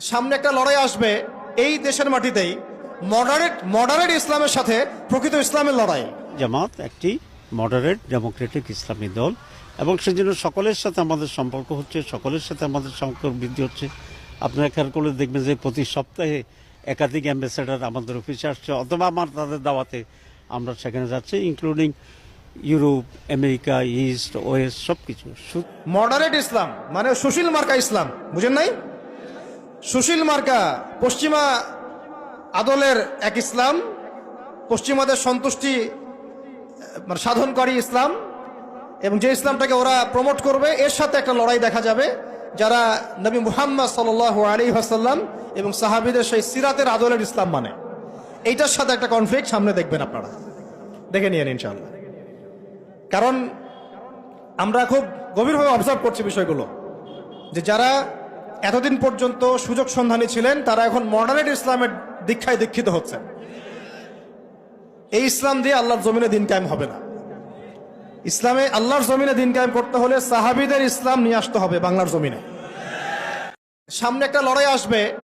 সামনে একটা লড়াই আসবে এই দেশের মাটিতেই, মডারেট ইসলামের সাথে প্রকৃত ইসলামের লড়াই। জামাত একটি মডারেট ডেমোক্রেটিক ইসলামী দল এবং সেজন্য সকলের সাথে আমাদের সম্পর্ক হচ্ছে, সকলের সাথে আমাদের সম্পর্ক বৃদ্ধি হচ্ছে। আপনারা খেয়াল করলে দেখবেন যে প্রতি সপ্তাহে একাধিক অ্যাম্বাসেডার আমাদের অফিসে আসছে অথবা আমার তাদের দাওয়াতে আমরা সেখানে যাচ্ছি, including Europe, America, east, West, সব কিছু। মডারেট ইসলাম মানে সুশীল মার্কা ইসলাম, বুঝেন নাই? সুশীল মার্কা পশ্চিমা আদলের এক ইসলাম, পশ্চিমাদের সন্তুষ্টি মানে সাধনকারী ইসলাম, এবং যে ইসলামটাকে ওরা প্রমোট করবে এর সাথে একটা লড়াই দেখা যাবে যারা নবী মুহাম্মদ সাল্লাল্লাহু আলাইহি ওয়াসাল্লাম এবং সাহাবীদের সেই সিরাতের আদলের ইসলাম মানে, এইটার সাথে একটা কনফ্লিক্ট সামনে দেখবেন, আপনারা দেখে নিয়েন ইনশাআল্লাহ। কারণ আমরা খুব গভীরভাবে অবজার্ভ করছি বিষয়গুলো, যে যারা এতদিন পর্যন্ত সুযোগ সন্ধানী ছিলেন তারা এখন মডারেট ইসলামের দীক্ষায় দীক্ষিত হচ্ছেন। এই ইসলাম দিয়ে আল্লাহর জমিনে দিন কায়েম হবে না। ইসলামে আল্লাহর জমিনে দিন কায়েম করতে হলে সাহাবীদের ইসলাম নিয়ে আসতে হবে বাংলার জমিনে। সামনে একটা লড়াই আসবে।